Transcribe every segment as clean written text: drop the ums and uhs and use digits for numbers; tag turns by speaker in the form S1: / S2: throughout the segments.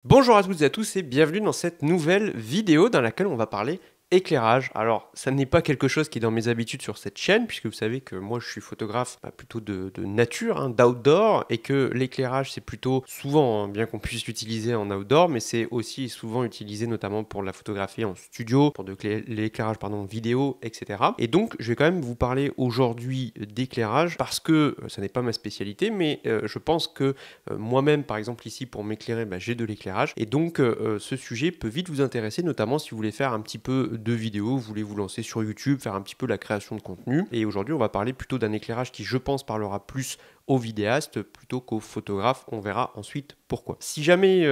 S1: Bonjour à toutes et à tous et bienvenue dans cette nouvelle vidéo dans laquelle on va parler éclairage. Alors, ça n'est pas quelque chose qui est dans mes habitudes sur cette chaîne, puisque vous savez que moi je suis photographe plutôt de nature, d'outdoor, et que l'éclairage c'est plutôt souvent, bien qu'on puisse l'utiliser en outdoor, mais c'est aussi souvent utilisé notamment pour la photographie en studio, pour de l'éclairage vidéo, etc. Et donc, je vais quand même vous parler aujourd'hui d'éclairage, parce que ça n'est pas ma spécialité, mais je pense que moi-même, par exemple ici, pour m'éclairer, j'ai de l'éclairage, et donc ce sujet peut vite vous intéresser, notamment si vous voulez faire un petit peu de vidéos, vous voulez vous lancer sur YouTube, faire un petit peu la création de contenu. Et aujourd'hui, on va parler plutôt d'un éclairage qui, je pense, parlera plus aux vidéastes plutôt qu'aux photographes. On verra ensuite pourquoi. Si jamais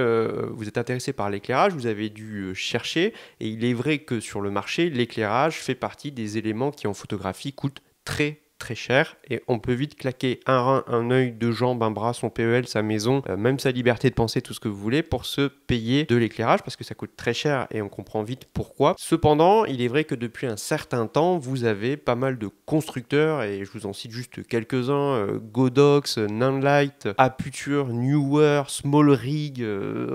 S1: vous êtes intéressé par l'éclairage, vous avez dû chercher, et il est vrai que sur le marché, l'éclairage fait partie des éléments qui en photographie coûtent très cher, et on peut vite claquer un rein, un œil, deux jambes, un bras, son PEL, sa maison, même sa liberté de penser, tout ce que vous voulez, pour se payer de l'éclairage, parce que ça coûte très cher et on comprend vite pourquoi. Cependant, il est vrai que depuis un certain temps, vous avez pas mal de constructeurs, et je vous en cite juste quelques-uns, Godox, Nanlite, Aputure, Newer, Small Rig,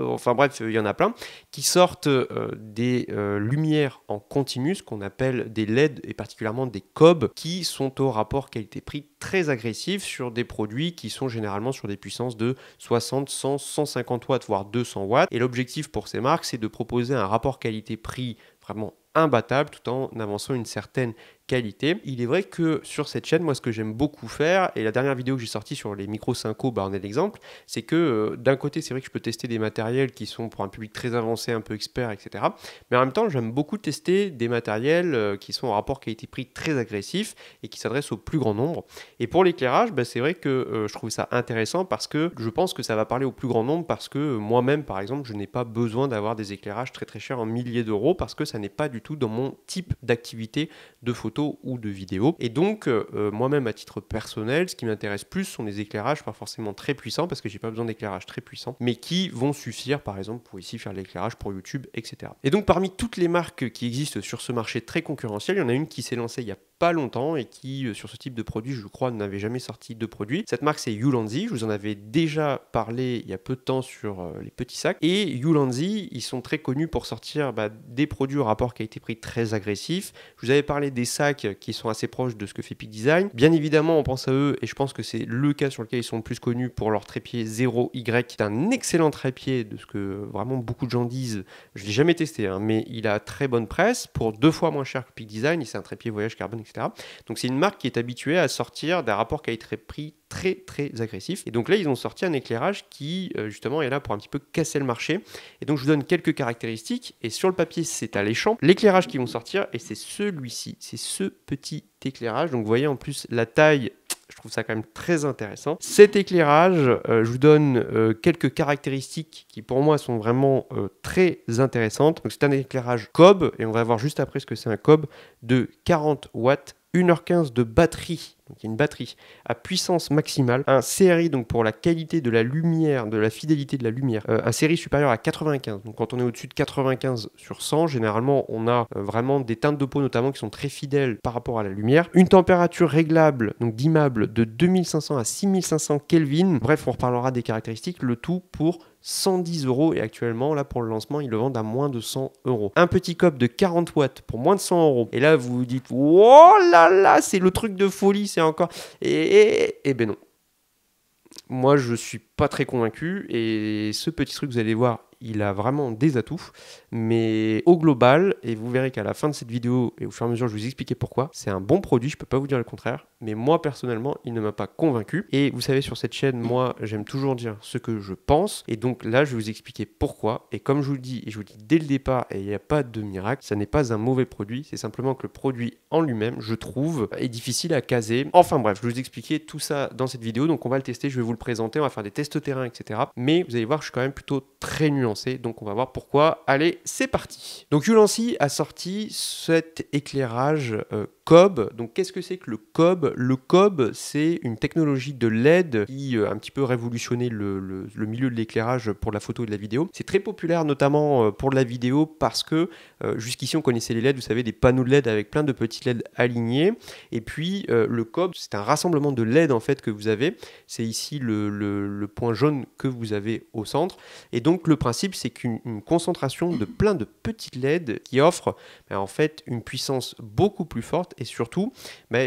S1: enfin bref, il y en a plein, qui sortent des lumières en continu, ce qu'on appelle des LED, et particulièrement des COB, qui sont au rapport qualité-prix très agressif sur des produits qui sont généralement sur des puissances de 60, 100, 150 watts, voire 200 watts. Et l'objectif pour ces marques, c'est de proposer un rapport qualité-prix vraiment imbattable tout en avançant une certaine qualité. Il est vrai que sur cette chaîne, moi ce que j'aime beaucoup faire, et la dernière vidéo que j'ai sortie sur les micros Synco, en est l'exemple, c'est que d'un côté c'est vrai que je peux tester des matériels qui sont pour un public très avancé, un peu expert, etc. Mais en même temps j'aime beaucoup tester des matériels qui sont au rapport qualité-prix très agressif et qui s'adressent au plus grand nombre. Et pour l'éclairage, c'est vrai que je trouve ça intéressant parce que je pense que ça va parler au plus grand nombre, parce que moi-même par exemple je n'ai pas besoin d'avoir des éclairages très chers en milliers d'euros, parce que ça n'est pas du tout dans mon type d'activité de photo ou de vidéo. Et donc moi-même à titre personnel, ce qui m'intéresse plus sont des éclairages pas forcément très puissants, parce que j'ai pas besoin d'éclairage très puissant, mais qui vont suffire par exemple pour ici faire l'éclairage pour YouTube, etc. Et donc parmi toutes les marques qui existent sur ce marché très concurrentiel, il y en a une qui s'est lancée il y a pas longtemps et qui sur ce type de produit, je crois, n'avait jamais sorti de produit. Cette marque c'est Ulanzi, je vous en avais déjà parlé il y a peu de temps sur les petits sacs. Et Ulanzi, ils sont très connus pour sortir des produits au rapport qualité-prix très agressif. Je vous avais parlé des sacs qui sont assez proches de ce que fait Peak Design. Bien évidemment, on pense à eux, et je pense que c'est le cas sur lequel ils sont le plus connus pour leur trépied 0Y, qui est un excellent trépied, de ce que vraiment beaucoup de gens disent. Je ne l'ai jamais testé, mais il a très bonne presse, pour 2 fois moins cher que Peak Design, et c'est un trépied voyage carbone, etc. Donc c'est une marque qui est habituée à sortir des rapports qualité-prix très agressifs. Et donc là, ils ont sorti un éclairage qui, justement, est là pour un petit peu casser le marché. Et donc je vous donne quelques caractéristiques, et sur le papier, c'est alléchant. L'éclairage qu'ils vont sortir, et c'est celui-ci, c'est ce petit éclairage. Donc vous voyez en plus la taille, je trouve ça quand même très intéressant. Cet éclairage, je vous donne quelques caractéristiques qui pour moi sont vraiment très intéressantes. Donc c'est un éclairage COB, et on va voir juste après ce que c'est un COB, de 40 watts, 1h15 de batterie, donc il y a une batterie à puissance maximale, un CRI donc pour la qualité de la lumière, de la fidélité de la lumière, un CRI supérieur à 95. Donc quand on est au-dessus de 95 sur 100, généralement on a vraiment des teintes de peau notamment qui sont très fidèles par rapport à la lumière. Une température réglable, donc dimmable, de 2500 à 6500 Kelvin. Bref, on reparlera des caractéristiques, le tout pour 110 euros, et actuellement là pour le lancement ils le vendent à moins de 100 euros. Un petit COP de 40 watts pour moins de 100 euros, et là vous vous dites oh là là, c'est le truc de folie, c'est encore, et ben non, moi je suis pas très convaincu, et ce petit truc vous allez voir, il a vraiment des atouts, mais au global, et vous verrez qu'à la fin de cette vidéo, et au fur et à mesure je vais vous expliquer pourquoi, c'est un bon produit, je peux pas vous dire le contraire, mais moi personnellement, il ne m'a pas convaincu. Et vous savez, sur cette chaîne, moi j'aime toujours dire ce que je pense, et donc là je vais vous expliquer pourquoi. Et comme je vous le dis, et je vous le dis dès le départ, et il n'y a pas de miracle, ça n'est pas un mauvais produit, c'est simplement que le produit en lui-même, je trouve, est difficile à caser. Enfin bref, je vais vous expliquer tout ça dans cette vidéo, donc on va le tester, je vais vous le présenter, on va faire des tests terrain, etc. Mais vous allez voir, je suis quand même plutôt très nuancé, donc on va voir pourquoi. Allez, c'est parti. Donc Ulanzi a sorti cet éclairage COB. Donc qu'est-ce que c'est que le COB? Le COB, c'est une technologie de LED qui a un petit peu révolutionné le milieu de l'éclairage pour la photo et de la vidéo. C'est très populaire notamment pour de la vidéo, parce que jusqu'ici on connaissait les LED, vous savez, des panneaux de LED avec plein de petits LED alignés. Et puis le COB, c'est un rassemblement de LED en fait que vous avez. C'est ici le point jaune que vous avez au centre. Et donc le principe, principe, c'est qu'une concentration de plein de petites LED qui offrent en fait une puissance beaucoup plus forte et surtout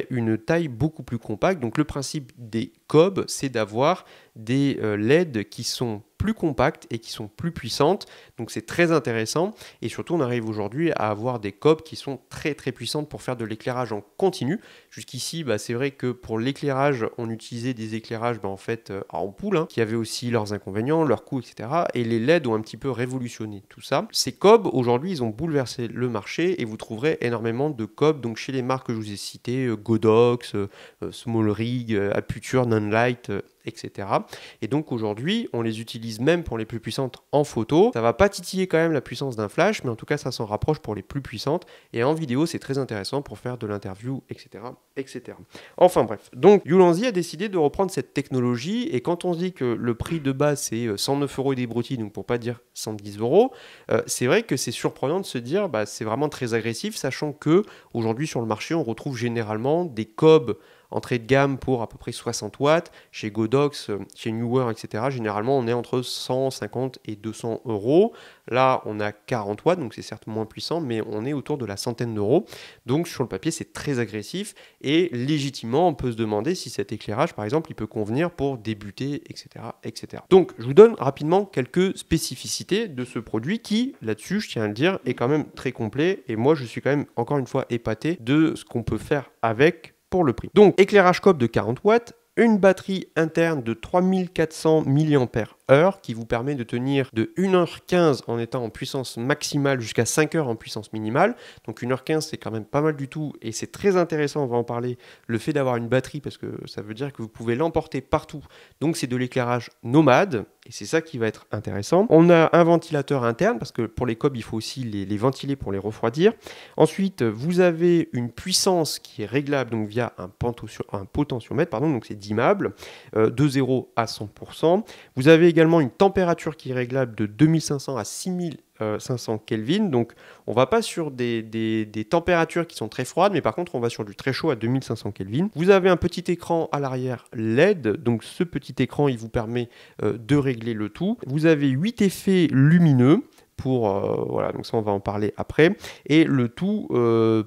S1: une taille beaucoup plus compacte. Donc le principe des COB, c'est d'avoir des LED qui sont plus compactes et qui sont plus puissantes. Donc c'est très intéressant et surtout on arrive aujourd'hui à avoir des COB qui sont très très puissantes pour faire de l'éclairage en continu. Jusqu'ici, c'est vrai que pour l'éclairage, on utilisait des éclairages en fait à ampoule, qui avaient aussi leurs inconvénients, leurs coûts, etc. Et les LED ont un petit peu révolutionné tout ça. Ces COB aujourd'hui, ils ont bouleversé le marché et vous trouverez énormément de COB donc chez les marques que je vous ai citées, Godox, SmallRig, Aputure, Nonlight, etc. Et donc aujourd'hui, on les utilise même pour les plus puissantes en photo. Ça va pas titiller quand même la puissance d'un flash, mais en tout cas, ça s'en rapproche pour les plus puissantes. Et en vidéo, c'est très intéressant pour faire de l'interview, etc., etc. Enfin bref, donc Ulanzi a décidé de reprendre cette technologie. Et quand on dit que le prix de base c'est 109 € et des broutilles, donc pour pas dire 110 €, c'est vrai que c'est surprenant de se dire, c'est vraiment très agressif, sachant que aujourd'hui sur le marché, on retrouve généralement des COB entrée de gamme pour à peu près 60 watts. Chez Godox, chez Neewer, etc., généralement, on est entre 150 et 200 €. Là, on a 40 watts, donc c'est certes moins puissant, mais on est autour de la centaine d'euros. Donc, sur le papier, c'est très agressif. Et légitimement, on peut se demander si cet éclairage, par exemple, il peut convenir pour débuter, etc., etc. Donc, je vous donne rapidement quelques spécificités de ce produit qui, là-dessus, je tiens à le dire, est quand même très complet. Et moi, je suis quand même, encore une fois, épaté de ce qu'on peut faire avec pour le prix. Donc, éclairage COB de 40 watts, une batterie interne de 3400 mAh qui vous permet de tenir de 1h15 en étant en puissance maximale jusqu'à 5h en puissance minimale. Donc 1h15, c'est quand même pas mal du tout et c'est très intéressant, on va en parler, le fait d'avoir une batterie parce que ça veut dire que vous pouvez l'emporter partout. Donc c'est de l'éclairage nomade et c'est ça qui va être intéressant. On a un ventilateur interne parce que pour les COB, il faut aussi les ventiler pour les refroidir. Ensuite, vous avez une puissance qui est réglable donc via un potentiomètre, donc c'est dimmable, de 0 à 100%. Vous avez également une température qui est réglable de 2500 à 6500 Kelvin. Donc, on ne va pas sur des températures qui sont très froides, mais par contre, on va sur du très chaud à 2500 Kelvin. Vous avez un petit écran à l'arrière LED. Donc, ce petit écran, il vous permet de régler le tout. Vous avez 8 effets lumineux. Voilà, donc ça on va en parler après. Et le tout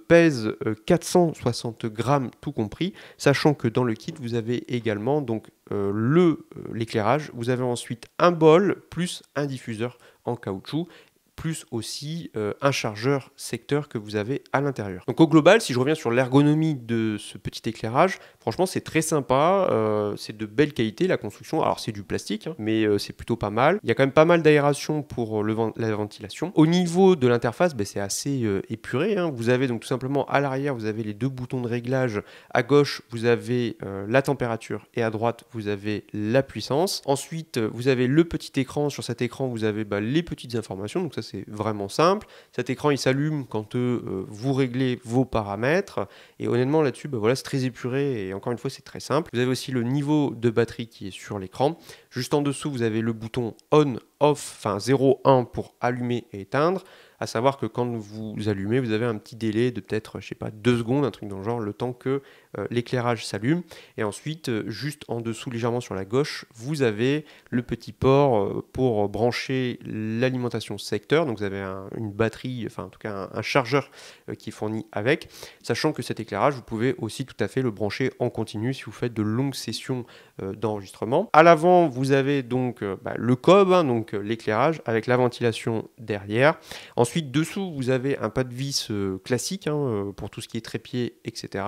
S1: pèse 460 grammes tout compris, sachant que dans le kit vous avez également donc l'éclairage. Vous avez ensuite un bol plus un diffuseur en caoutchouc, plus aussi un chargeur secteur que vous avez à l'intérieur. Donc au global, si je reviens sur l'ergonomie de ce petit éclairage, franchement c'est très sympa, c'est de belle qualité la construction, alors c'est du plastique, mais c'est plutôt pas mal. Il y a quand même pas mal d'aération pour la ventilation. Au niveau de l'interface, c'est assez épuré, Vous avez donc tout simplement à l'arrière, vous avez les deux boutons de réglage. À gauche, vous avez la température et à droite, vous avez la puissance. Ensuite, vous avez le petit écran. Sur cet écran, vous avez les petites informations, donc ça c'est vraiment simple. Cet écran il s'allume quand vous réglez vos paramètres et honnêtement là-dessus voilà, c'est très épuré et encore une fois c'est très simple. Vous avez aussi le niveau de batterie qui est sur l'écran. Juste en dessous vous avez le bouton on off, enfin 0-1 pour allumer et éteindre. À savoir que quand vous allumez, vous avez un petit délai de peut-être, je sais pas, 2 secondes, un truc dans le genre, le temps que l'éclairage s'allume. Et ensuite, juste en dessous, légèrement sur la gauche, vous avez le petit port pour brancher l'alimentation secteur. Donc vous avez une batterie, enfin en tout cas un chargeur qui est fourni avec. Sachant que cet éclairage, vous pouvez aussi tout à fait le brancher en continu si vous faites de longues sessions d'enregistrement. À l'avant, vous avez donc le COB, donc l'éclairage avec la ventilation derrière. Ensuite, dessous, vous avez un pas de vis classique pour tout ce qui est trépied, etc.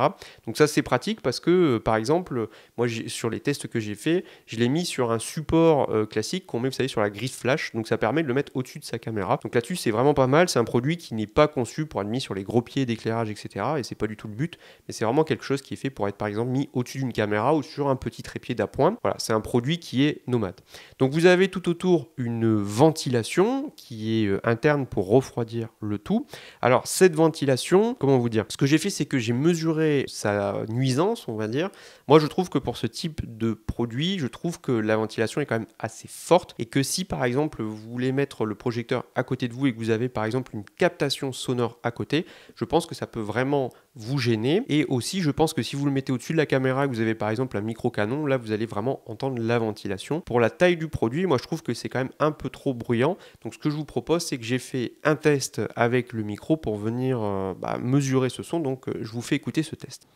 S1: Donc ça, c'est pratique parce que, par exemple, moi, sur les tests que j'ai fait, je l'ai mis sur un support classique qu'on met, vous savez, sur la griffe flash. Donc ça permet de le mettre au-dessus de sa caméra. Donc là-dessus, c'est vraiment pas mal. C'est un produit qui n'est pas conçu pour être mis sur les gros pieds d'éclairage, etc. Et c'est pas du tout le but. Mais c'est vraiment quelque chose qui est fait pour être, par exemple, mis au-dessus d'une caméra ou sur un petit trépied d'appoint. Voilà, c'est un produit qui est nomade. Donc vous avez tout autour une ventilation qui est interne pour refroidir refroidir le tout. Alors cette ventilation, comment vous dire? Ce que j'ai fait, c'est que j'ai mesuré sa nuisance, on va dire. Moi, je trouve que pour ce type de produit, je trouve que la ventilation est quand même assez forte et que si par exemple vous voulez mettre le projecteur à côté de vous et que vous avez par exemple une captation sonore à côté, je pense que ça peut vraiment vous gêner. Et aussi, je pense que si vous le mettez au-dessus de la caméra et que vous avez par exemple un micro canon, là vous allez vraiment entendre la ventilation. Pour la taille du produit, moi je trouve que c'est quand même un peu trop bruyant. Donc ce que je vous propose, c'est que j'ai fait un test avec le micro pour venir mesurer ce son. Donc je vous fais écouter ce test.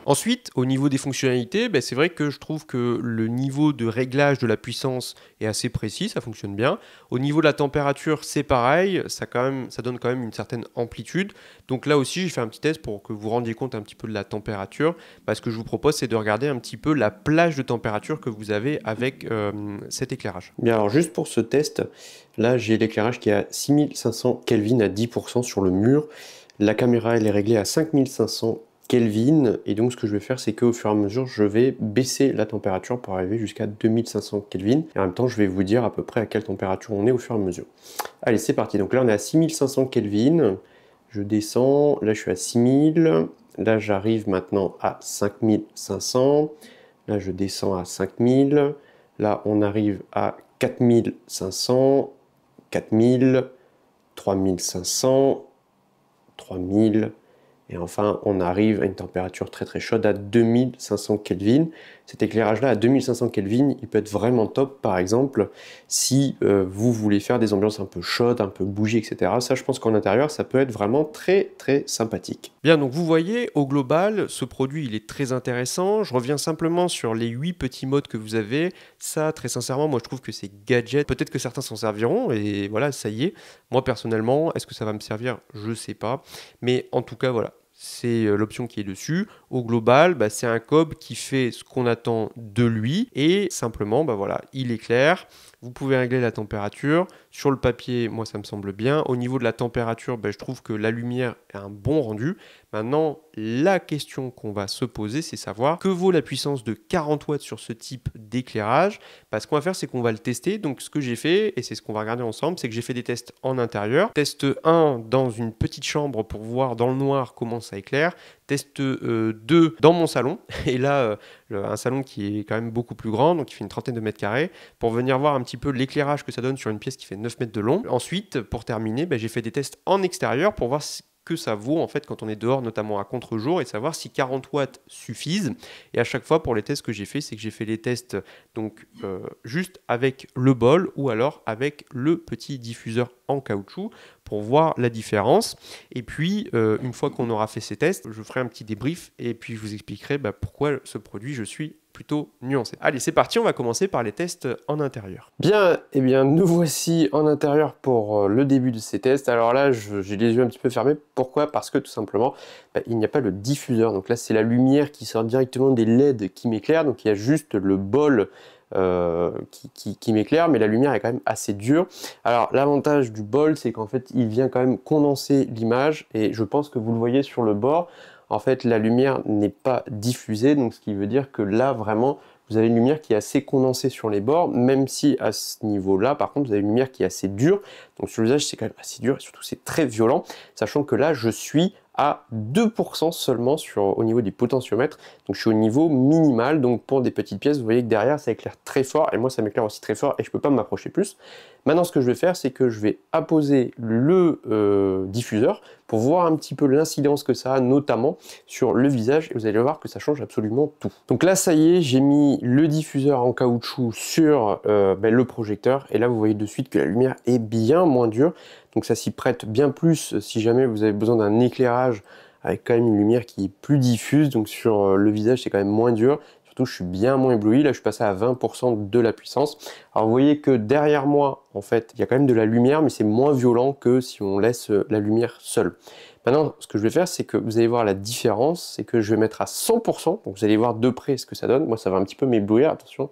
S1: Ensuite, au niveau des fonctionnalités, c'est vrai que je trouve que le niveau de réglage de la puissance est assez précis, ça fonctionne bien. Au niveau de la température, c'est pareil, ça donne quand même une certaine amplitude. Donc là aussi, j'ai fait un petit test pour que vous vous rendiez compte un petit peu de la température. Ce que je vous propose, c'est de regarder un petit peu la plage de température que vous avez avec cet éclairage. Bien, alors juste pour ce test, là j'ai l'éclairage qui est à 6500 Kelvin à 10% sur le mur. La caméra, elle est réglée à 5500 Kelvin, et donc ce que je vais faire, c'est qu'au fur et à mesure je vais baisser la température pour arriver jusqu'à 2500 Kelvin, et en même temps je vais vous dire à peu près à quelle température on est au fur et à mesure. Allez, c'est parti. Donc là on est à 6500 Kelvin, je descends, là je suis à 6000, là j'arrive maintenant à 5500, là je descends à 5000, là on arrive à 4500, 4000, 3500, 3000, et enfin, on arrive à une température très très chaude à 2500 Kelvin. Cet éclairage-là à 2500 Kelvin, il peut être vraiment top, par exemple, si vous voulez faire des ambiances un peu chaudes, un peu bougies, etc. Ça, je pense qu'en intérieur, ça peut être vraiment très très sympathique. Bien, donc vous voyez, au global, ce produit, il est très intéressant. Je reviens simplement sur les 8 petits modes que vous avez. Ça, très sincèrement, moi, je trouve que c'est gadget. Peut-être que certains s'en serviront, et voilà, ça y est. Moi, personnellement, est-ce que ça va me servir? Je ne sais pas. Mais en tout cas, voilà. C'est l'option qui est dessus. Au global, c'est un cob qui fait ce qu'on attend de lui et simplement, voilà, il éclaire. Vous pouvez régler la température. Sur le papier, moi, ça me semble bien. Au niveau de la température, je trouve que la lumière est un bon rendu. Maintenant, la question qu'on va se poser, c'est savoir que vaut la puissance de 40 watts sur ce type d'éclairage. Ce qu'on va faire, c'est qu'on va le tester. Donc, ce que j'ai fait, et c'est ce qu'on va regarder ensemble, c'est que j'ai fait des tests en intérieur. Test 1 dans une petite chambre pour voir dans le noir comment ça éclaire. Test 2 dans mon salon. Et là, un salon qui est quand même beaucoup plus grand, donc qui fait une trentaine de mètres carrés, pour venir voir un petit peu l'éclairage que ça donne sur une pièce qui fait 9 mètres de long. Ensuite, pour terminer, j'ai fait des tests en extérieur pour voir que ça vaut en fait quand on est dehors, notamment à contre-jour, et savoir si 40 watts suffisent. Et à chaque fois, pour les tests que j'ai fait, c'est que j'ai fait les tests donc juste avec le bol ou alors avec le petit diffuseur en caoutchouc pour voir la différence. Et puis, une fois qu'on aura fait ces tests, je ferai un petit débrief et puis je vous expliquerai pourquoi ce produit, je suis plutôt nuancé. Allez, c'est parti, on va commencer par les tests en intérieur. Bien, et bien nous voici en intérieur pour le début de ces tests. Alors là, j'ai les yeux un petit peu fermés. Pourquoi? Parce que tout simplement, il n'y a pas le diffuseur. Donc là, c'est la lumière qui sort directement des LED qui m'éclaire. Donc il y a juste le bol qui m'éclaire, mais la lumière est quand même assez dure. Alors l'avantage du bol, c'est qu'en fait, il vient quand même condenser l'image, et je pense que vous le voyez sur le bord. En fait, la lumière n'est pas diffusée, donc ce qui veut dire que là, vraiment, vous avez une lumière qui est assez condensée sur les bords, même si à ce niveau-là, par contre, vous avez une lumière qui est assez dure. Donc sur l'usage, c'est quand même assez dur, et surtout, c'est très violent, sachant que là, je suis à 2% seulement au niveau des potentiomètres. Donc je suis au niveau minimal, donc pour des petites pièces, vous voyez que derrière, ça éclaire très fort, et moi, ça m'éclaire aussi très fort, et je ne peux pas m'approcher plus. Maintenant, ce que je vais faire, c'est que je vais apposer le diffuseur pour voir un petit peu l'incidence que ça a, notamment sur le visage, et vous allez voir que ça change absolument tout. Donc là, ça y est, j'ai mis le diffuseur en caoutchouc sur le projecteur, et là, vous voyez de suite que la lumière est bien moins dure, donc ça s'y prête bien plus si jamais vous avez besoin d'un éclairage avec quand même une lumière qui est plus diffuse, donc sur le visage, c'est quand même moins dur. Surtout, je suis bien moins ébloui. Là, je suis passé à 20% de la puissance. Alors, vous voyez que derrière moi, en fait, il y a quand même de la lumière, mais c'est moins violent que si on laisse la lumière seule. Maintenant, ce que je vais faire, c'est que vous allez voir la différence, c'est que je vais mettre à 100%. Donc, vous allez voir de près ce que ça donne. Moi, ça va un petit peu m'éblouir, attention.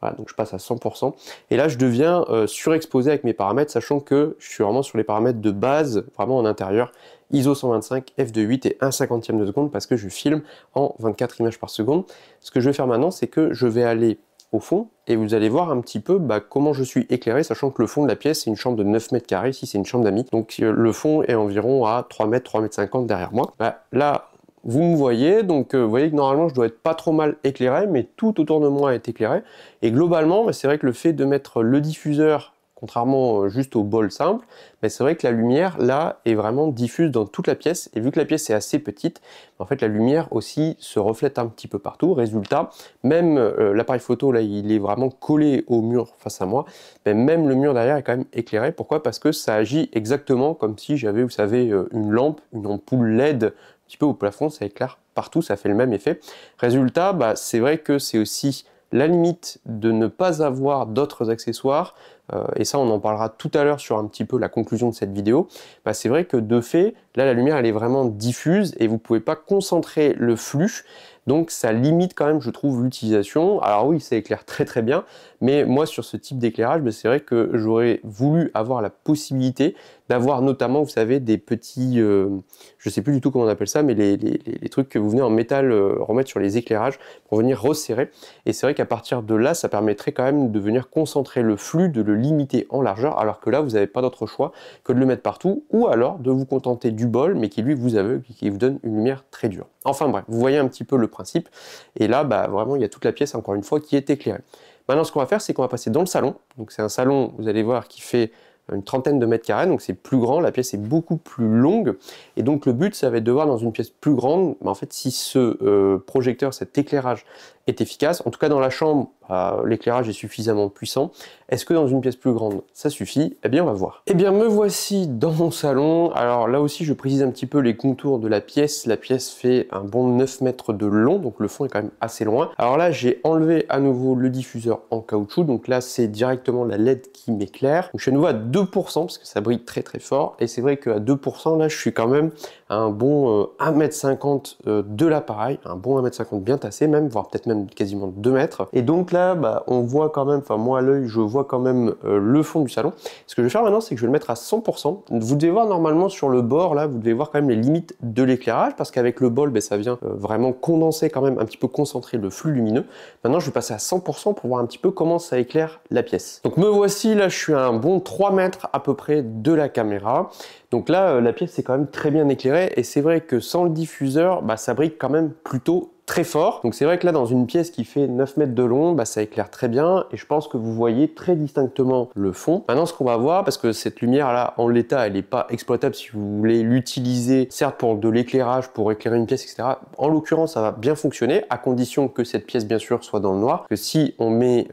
S1: Voilà, donc je passe à 100%. Et là, je deviens surexposé avec mes paramètres, sachant que je suis vraiment sur les paramètres de base, vraiment en intérieur, ISO 125, f2.8 et 1/50e de seconde, parce que je filme en 24 images par seconde. Ce que je vais faire maintenant, c'est que je vais aller au fond, et vous allez voir un petit peu comment je suis éclairé, sachant que le fond de la pièce, c'est une chambre de 9 mètres carrés, ici c'est une chambre d'amis, donc le fond est environ à 3 mètres, 3 mètres 50 derrière moi. Là, vous me voyez, donc vous voyez que normalement je dois être pas trop mal éclairé, mais tout autour de moi est éclairé, et globalement, c'est vrai que le fait de mettre le diffuseur, contrairement juste au bol simple, mais c'est vrai que la lumière là est vraiment diffuse dans toute la pièce, et vu que la pièce est assez petite, en fait la lumière aussi se reflète un petit peu partout. Résultat, même l'appareil photo là il est vraiment collé au mur face à moi, mais même le mur derrière est quand même éclairé. Pourquoi? Parce que ça agit exactement comme si j'avais, vous savez, une lampe, une ampoule LED un petit peu au plafond, ça éclaire partout, ça fait le même effet. Résultat, c'est vrai que c'est aussi la limite de ne pas avoir d'autres accessoires, et ça on en parlera tout à l'heure sur un petit peu la conclusion de cette vidéo. C'est vrai que de fait, là la lumière elle est vraiment diffuse et vous ne pouvez pas concentrer le flux, donc ça limite quand même, je trouve, l'utilisation. Alors oui, ça éclaire très très bien, mais moi sur ce type d'éclairage, c'est vrai que j'aurais voulu avoir la possibilité d'avoir notamment, vous savez, des petits, je sais plus du tout comment on appelle ça, mais les trucs que vous venez en métal remettre sur les éclairages pour venir resserrer. Et c'est vrai qu'à partir de là, ça permettrait quand même de venir concentrer le flux, de le limiter en largeur, alors que là, vous n'avez pas d'autre choix que de le mettre partout, ou alors de vous contenter du bol, mais qui lui vous aveugle, qui vous donne une lumière très dure. Enfin bref, vous voyez un petit peu le principe. Et là, vraiment, il y a toute la pièce, encore une fois, qui est éclairée. Maintenant, ce qu'on va faire, c'est qu'on va passer dans le salon. Donc c'est un salon, vous allez voir, qui fait une trentaine de mètres carrés, donc c'est plus grand, la pièce est beaucoup plus longue, et donc le but, ça va être de voir dans une pièce plus grande, en fait, si ce projecteur, cet éclairage est efficace. En tout cas, dans la chambre, l'éclairage est suffisamment puissant. Est-ce que dans une pièce plus grande, ça suffit? Eh bien, on va voir. Eh bien, me voici dans mon salon. Alors là aussi, je précise un petit peu les contours de la pièce. La pièce fait un bon 9 mètres de long, donc le fond est quand même assez loin. Alors là, j'ai enlevé à nouveau le diffuseur en caoutchouc, donc là, c'est directement la LED qui m'éclaire. Donc je suis à nouveau à 2%, parce que ça brille très très fort, et c'est vrai qu'à 2%, là, je suis quand même à un bon 1,50 m de l'appareil, un bon 1,50 m bien tassé même, voire peut-être même quasiment 2 mètres. Et donc là, on voit quand même, enfin moi à l'œil, je vois quand même le fond du salon. Ce que je vais faire maintenant, c'est que je vais le mettre à 100%. Vous devez voir normalement sur le bord, là, vous devez voir quand même les limites de l'éclairage, parce qu'avec le bol, ça vient vraiment condenser quand même, un petit peu concentrer le flux lumineux. Maintenant, je vais passer à 100% pour voir un petit peu comment ça éclaire la pièce. Donc me voici, là, je suis à un bon 3 mètres à peu près de la caméra. Donc là, la pièce est quand même très bien éclairée, et c'est vrai que sans le diffuseur, ça brille quand même plutôt très fort. Donc c'est vrai que là, dans une pièce qui fait 9 mètres de long, ça éclaire très bien, et je pense que vous voyez très distinctement le fond. Maintenant, ce qu'on va voir, parce que cette lumière là, en l'état, elle n'est pas exploitable si vous voulez l'utiliser, certes pour de l'éclairage, pour éclairer une pièce, etc. En l'occurrence, ça va bien fonctionner, à condition que cette pièce, bien sûr, soit dans le noir. Que si on met,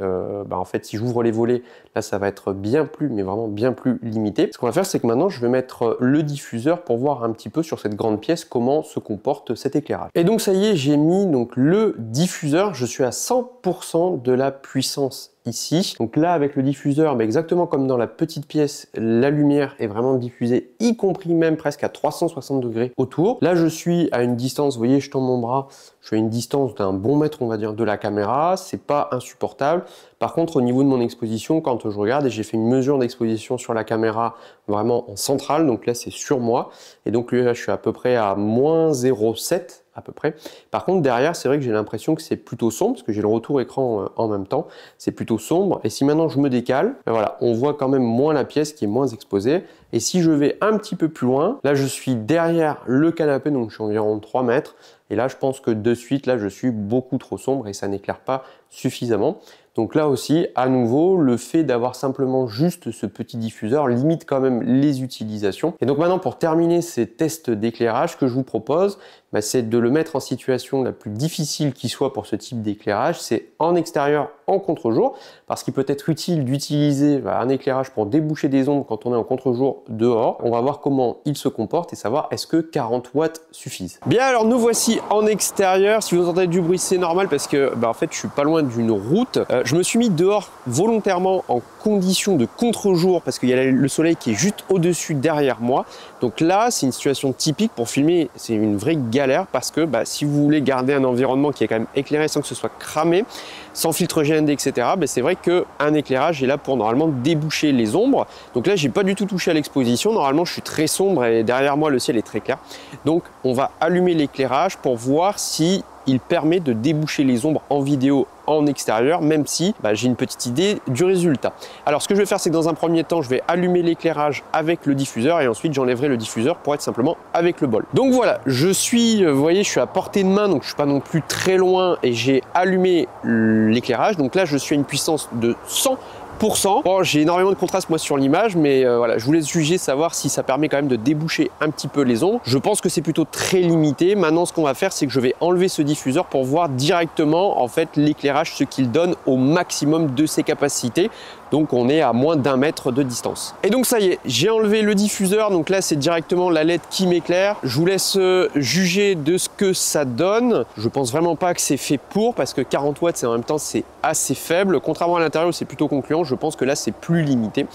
S1: en fait, si j'ouvre les volets, là, ça va être bien plus, mais vraiment bien plus limité. Ce qu'on va faire, c'est que maintenant, je vais mettre le diffuseur pour voir un petit peu sur cette grande pièce comment se comporte cet éclairage. Et donc, ça y est, j'ai mis donc le diffuseur. Je suis à 100% de la puissance ici. Donc là, avec le diffuseur, exactement comme dans la petite pièce, la lumière est vraiment diffusée, y compris même presque à 360 degrés autour. Là, je suis à une distance, vous voyez, je tends mon bras, je suis à une distance d'un bon mètre, on va dire, de la caméra. C'est pas insupportable. Par contre, au niveau de mon exposition, quand je regarde, et j'ai fait une mesure d'exposition sur la caméra vraiment en centrale, donc là, c'est sur moi. Et donc là, je suis à peu près à moins 0,7 à peu près. Par contre, derrière, c'est vrai que j'ai l'impression que c'est plutôt sombre, parce que j'ai le retour écran en même temps. C'est plutôt sombre. Et si maintenant je me décale, voilà, on voit quand même moins la pièce qui est moins exposée. Et si je vais un petit peu plus loin, là, je suis derrière le canapé, donc je suis environ 3 mètres. Et là, je pense que de suite, là, je suis beaucoup trop sombre et ça n'éclaire pas suffisamment. Donc là aussi, à nouveau, le fait d'avoir simplement juste ce petit diffuseur limite quand même les utilisations. Et donc maintenant, pour terminer ces tests d'éclairage, ce que je vous propose, bah, c'est de le mettre en situation la plus difficile qui soit pour ce type d'éclairage, c'est en extérieur, en contre-jour, parce qu'il peut être utile d'utiliser un éclairage pour déboucher des ombres quand on est en contre-jour dehors. On va voir comment il se comporte et savoir est-ce que 40 watts suffisent. Bien, alors nous voici en extérieur. Si vous entendez du bruit, c'est normal parce que en fait je suis pas loin d'une route. Je me suis mis dehors volontairement en condition de contre-jour parce qu'il y a le soleil qui est juste au-dessus derrière moi. Donc là, c'est une situation typique pour filmer. C'est une vraie galère parce que si vous voulez garder un environnement qui est quand même éclairé sans que ce soit cramé, sans filtre GND, etc., c'est vrai qu'un éclairage est là pour normalement déboucher les ombres. Donc là, j'ai pas du tout touché à l'exposition. Normalement, je suis très sombre et derrière moi, le ciel est très clair. Donc, on va allumer l'éclairage pour voir si il permet de déboucher les ombres en vidéo en extérieur, même si j'ai une petite idée du résultat. Alors ce que je vais faire, c'est que dans un premier temps, je vais allumer l'éclairage avec le diffuseur et ensuite j'enlèverai le diffuseur pour être simplement avec le bol. Donc voilà, je suis, vous voyez, je suis à portée de main, donc je suis pas non plus très loin et j'ai allumé l'éclairage. Donc là, je suis à une puissance de 100%. Bon, j'ai énormément de contraste moi sur l'image, mais voilà, je vous laisse juger, savoir si ça permet quand même de déboucher un petit peu les ombres. Je pense que c'est plutôt très limité. Maintenant, ce qu'on va faire, c'est que je vais enlever ce diffuseur pour voir directement en fait l'éclairage, ce qu'il donne au maximum de ses capacités. Donc on est à moins d'1 mètre de distance. Et donc ça y est, j'ai enlevé le diffuseur, donc là c'est directement la LED qui m'éclaire. Je vous laisse juger de ce que ça donne. Je pense vraiment pas que c'est fait pour, parce que 40 watts en même temps c'est assez faible. Contrairement à l'intérieur où c'est plutôt concluant, je pense que là c'est plus limité.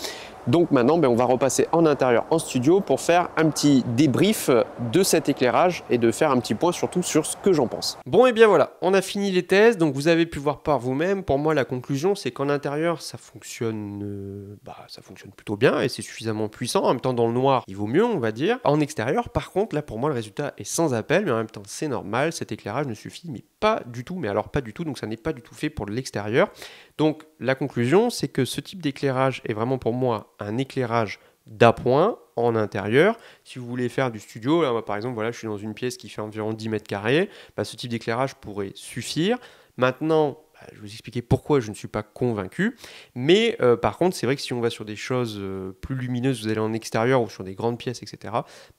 S1: Donc maintenant, on va repasser en intérieur, en studio, pour faire un petit débrief de cet éclairage et de faire un petit point surtout sur ce que j'en pense. Bon, et bien voilà, on a fini les tests, donc vous avez pu voir par vous-même. Pour moi, la conclusion, c'est qu'en intérieur, ça fonctionne plutôt bien et c'est suffisamment puissant. En même temps, dans le noir, il vaut mieux, on va dire. En extérieur, par contre, là, pour moi, le résultat est sans appel, mais en même temps, c'est normal. Cet éclairage ne suffit, mais pas du tout, mais alors pas du tout, donc ça n'est pas du tout fait pour l'extérieur. Donc la conclusion, c'est que ce type d'éclairage est vraiment pour moi un éclairage d'appoint en intérieur. Si vous voulez faire du studio, là, moi, par exemple, voilà, je suis dans une pièce qui fait environ 10 mètres carrés, ce type d'éclairage pourrait suffire. Maintenant, je vais vous expliquer pourquoi je ne suis pas convaincu. Mais par contre, c'est vrai que si on va sur des choses plus lumineuses, vous allez en extérieur ou sur des grandes pièces, etc.,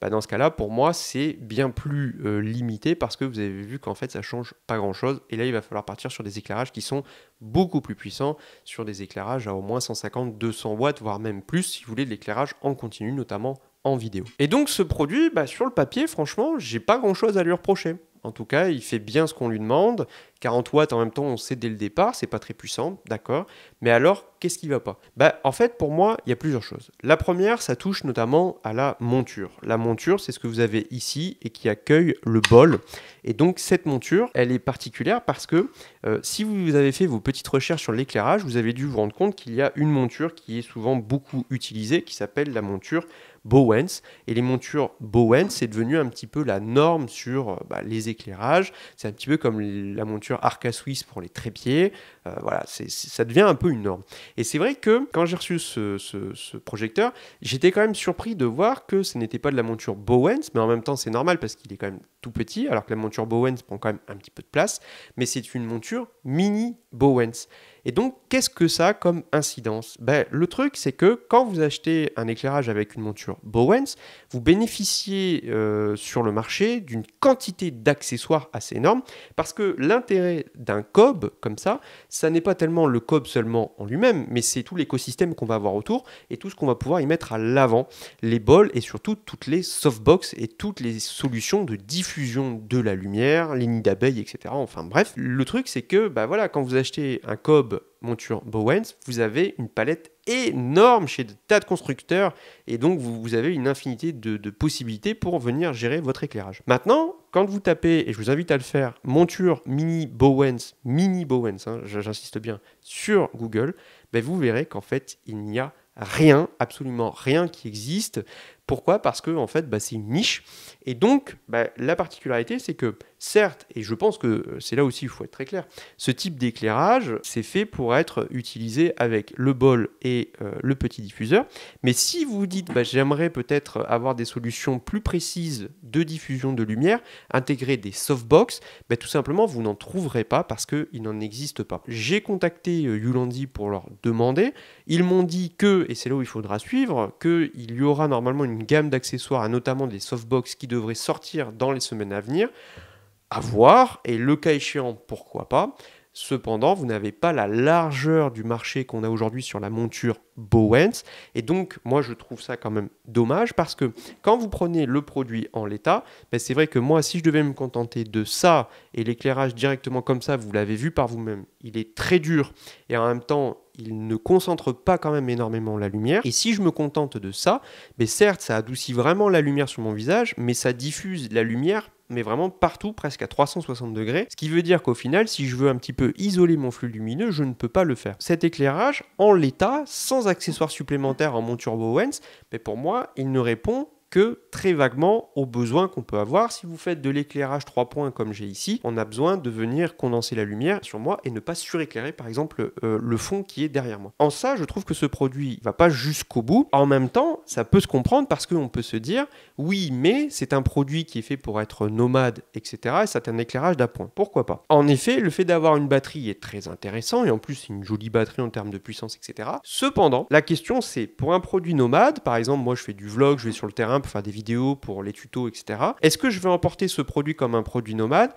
S1: dans ce cas-là, pour moi, c'est bien plus limité parce que vous avez vu qu'en fait, ça ne change pas grand-chose. Et là, il va falloir partir sur des éclairages qui sont beaucoup plus puissants, sur des éclairages à au moins 150-200 watts, voire même plus, si vous voulez de l'éclairage en continu, notamment en vidéo. Et donc, ce produit, sur le papier, franchement, j'ai pas grand-chose à lui reprocher. En tout cas, il fait bien ce qu'on lui demande. 40 watts, en même temps, on sait dès le départ, c'est pas très puissant, d'accord. Mais alors, qu'est-ce qui va pas? En fait, pour moi, il y a plusieurs choses. La première, ça touche notamment à la monture. La monture, c'est ce que vous avez ici et qui accueille le bol. Et donc, cette monture, elle est particulière parce que si vous avez fait vos petites recherches sur l'éclairage, vous avez dû vous rendre compte qu'il y a une monture qui est souvent beaucoup utilisée, qui s'appelle la monture Bowens. Et les montures Bowens, c'est devenu un petit peu la norme sur les éclairages. C'est un petit peu comme la monture Arca Swiss pour les trépieds. Voilà, ça devient un peu une norme. Et c'est vrai que quand j'ai reçu ce projecteur, j'étais quand même surpris de voir que ce n'était pas de la monture Bowens, mais en même temps c'est normal parce qu'il est quand même tout petit, alors que la monture Bowens prend quand même un petit peu de place, mais c'est une monture mini Bowens. Et donc, qu'est-ce que ça a comme incidence? Le truc, c'est que quand vous achetez un éclairage avec une monture Bowens, vous bénéficiez sur le marché d'une quantité d'accessoires assez énorme, parce que l'intérêt d'un cob comme ça n'est pas tellement le cob seulement en lui-même, mais c'est tout l'écosystème qu'on va avoir autour et tout ce qu'on va pouvoir y mettre à l'avant, les bols et surtout toutes les softbox et toutes les solutions de diffusion de la lumière, les nids d'abeilles, etc. Enfin bref, le truc c'est que voilà, quand vous achetez un cob monture Bowens, vous avez une palette énorme chez de tas de constructeurs et donc vous avez une infinité de possibilités pour venir gérer votre éclairage. Maintenant, quand vous tapez, et je vous invite à le faire, monture mini Bowens, j'insiste bien, sur Google, vous verrez qu'en fait, il n'y a rien, absolument rien qui existe. Pourquoi? Parce que en fait, c'est une niche. Et donc, la particularité, c'est que certes, et je pense que c'est là aussi il faut être très clair, ce type d'éclairage, c'est fait pour être utilisé avec le bol et le petit diffuseur. Mais si vous vous dites, j'aimerais peut-être avoir des solutions plus précises de diffusion de lumière, intégrer des softbox, tout simplement, vous n'en trouverez pas parce qu'il n'en existe pas. J'ai contacté Ulanzi pour leur demander. Ils m'ont dit que, et c'est là où il faudra suivre, qu'il y aura normalement une une gamme d'accessoires, et notamment des softbox qui devraient sortir dans les semaines à venir. À voir, et le cas échéant, pourquoi pas. Cependant, vous n'avez pas la largeur du marché qu'on a aujourd'hui sur la monture Bowens. Et donc, moi, je trouve ça quand même dommage parce que quand vous prenez le produit en l'état, ben, c'est vrai que moi, si je devais me contenter de ça et l'éclairage directement comme ça, vous l'avez vu par vous-même, il est très dur et en même temps, il ne concentre pas quand même énormément la lumière. Et si je me contente de ça, ben certes, ça adoucit vraiment la lumière sur mon visage, mais ça diffuse la lumière mais vraiment partout, presque à 360 degrés. Ce qui veut dire qu'au final, si je veux un petit peu isoler mon flux lumineux, je ne peux pas le faire. Cet éclairage, en l'état, sans accessoires supplémentaires en monture Bowens, mais pour moi, il ne répond que très vaguement aux besoins qu'on peut avoir. Si vous faites de l'éclairage 3 points comme j'ai ici, on a besoin de venir condenser la lumière sur moi et ne pas suréclairer par exemple le fond qui est derrière moi. En ça, je trouve que ce produit ne va pas jusqu'au bout. En même temps, ça peut se comprendre parce qu'on peut se dire oui, mais c'est un produit qui est fait pour être nomade, etc. Et c'est un éclairage d'appoint. Pourquoi pas? En effet, le fait d'avoir une batterie est très intéressant et en plus, c'est une jolie batterie en termes de puissance, etc. Cependant, la question c'est pour un produit nomade, par exemple, moi je fais du vlog, je vais sur le terrain pour faire des vidéos, pour les tutos, etc. Est-ce que je vais emporter ce produit comme un produit nomade?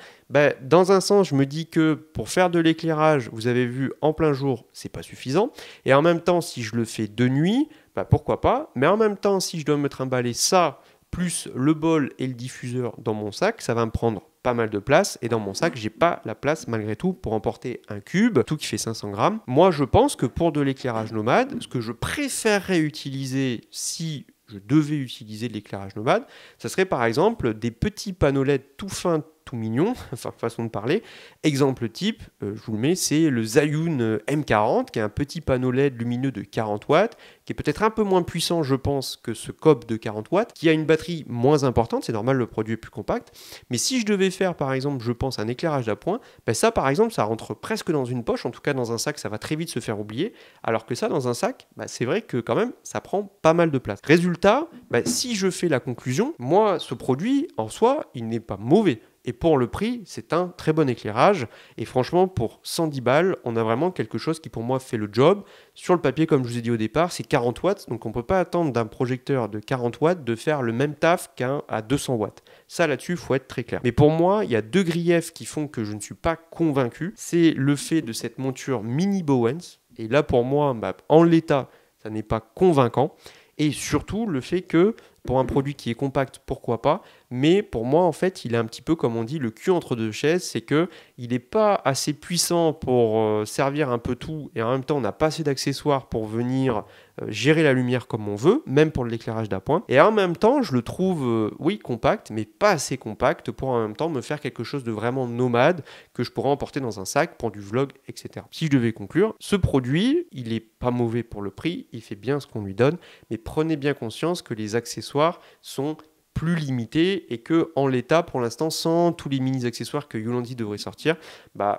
S1: Dans un sens, je me dis que pour faire de l'éclairage, vous avez vu, en plein jour, c'est pas suffisant. Et en même temps, si je le fais de nuit, pourquoi pas? Mais en même temps, si je dois me trimballer ça, plus le bol et le diffuseur dans mon sac, ça va me prendre pas mal de place et dans mon sac j'ai pas la place malgré tout pour emporter un cube, tout qui fait 500 grammes. Moi je pense que pour de l'éclairage nomade, ce que je préférerais utiliser si je devais utiliser de l'éclairage nomade, ça serait par exemple des petits panneaux LED tout fins, tout mignons, enfin façon de parler. Exemple type, je vous le mets, c'est le Zhiyun M40 qui est un petit panneau LED lumineux de 40 watts, qui est peut-être un peu moins puissant je pense que ce COB de 40 watts, qui a une batterie moins importante, c'est normal le produit est plus compact, mais si je devais faire par exemple je pense un éclairage d'appoint, ça par exemple ça rentre presque dans une poche, en tout cas dans un sac ça va très vite se faire oublier, alors que ça dans un sac, c'est vrai que quand même ça prend pas mal de place. Résultat, si je fais la conclusion, moi ce produit en soi il n'est pas mauvais. Et pour le prix, c'est un très bon éclairage. Et franchement, pour 110 balles, on a vraiment quelque chose qui pour moi fait le job. Sur le papier, comme je vous ai dit au départ, c'est 40 watts. Donc on ne peut pas attendre d'un projecteur de 40 watts de faire le même taf qu'un à 200 watts. Ça, là-dessus, il faut être très clair. Mais pour moi, il y a deux griefs qui font que je ne suis pas convaincu. C'est le fait de cette monture mini Bowens. Et là, pour moi, en l'état, ça n'est pas convaincant. Et surtout, le fait que pour un produit qui est compact, pourquoi pas, mais pour moi, en fait, il est un petit peu, comme on dit, le cul entre deux chaises, c'est qu'il n'est pas assez puissant pour servir un peu tout, et en même temps, on n'a pas assez d'accessoires pour venir gérer la lumière comme on veut, même pour l'éclairage d'appoint, et en même temps, je le trouve, oui, compact, mais pas assez compact pour en même temps me faire quelque chose de vraiment nomade, que je pourrais emporter dans un sac pour du vlog, etc. Si je devais conclure, ce produit, il n'est pas mauvais pour le prix, il fait bien ce qu'on lui donne, mais prenez bien conscience que les accessoires sont plus limités et que en l'état pour l'instant sans tous les mini accessoires que Ulanzi devrait sortir,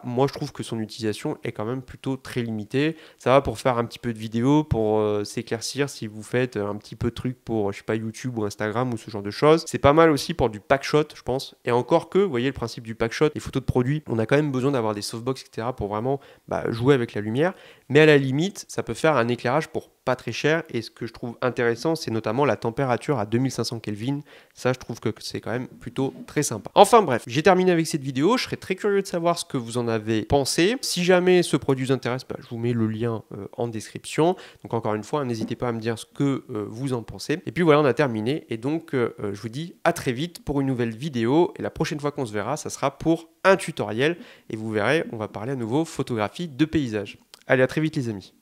S1: moi je trouve que son utilisation est quand même plutôt très limitée. Ça va pour faire un petit peu de vidéo, pour s'éclaircir si vous faites un petit peu de trucs pour je sais pas YouTube ou Instagram ou ce genre de choses. C'est pas mal aussi pour du pack shot je pense. Et encore que, vous voyez le principe du pack shot, les photos de produits, on a quand même besoin d'avoir des softbox etc pour vraiment jouer avec la lumière. Mais à la limite, ça peut faire un éclairage pour pas très cher. Et ce que je trouve intéressant, c'est notamment la température à 2500 Kelvin. Ça, je trouve que c'est quand même plutôt très sympa. Enfin bref, j'ai terminé avec cette vidéo. Je serais très curieux de savoir ce que vous en avez pensé. Si jamais ce produit vous intéresse, je vous mets le lien en description. Donc encore une fois, n'hésitez pas à me dire ce que vous en pensez. Et puis voilà, on a terminé. Et donc, je vous dis à très vite pour une nouvelle vidéo. Et la prochaine fois qu'on se verra, ça sera pour un tutoriel. Et vous verrez, on va parler à nouveau photographie de paysage. Allez, à très vite les amis.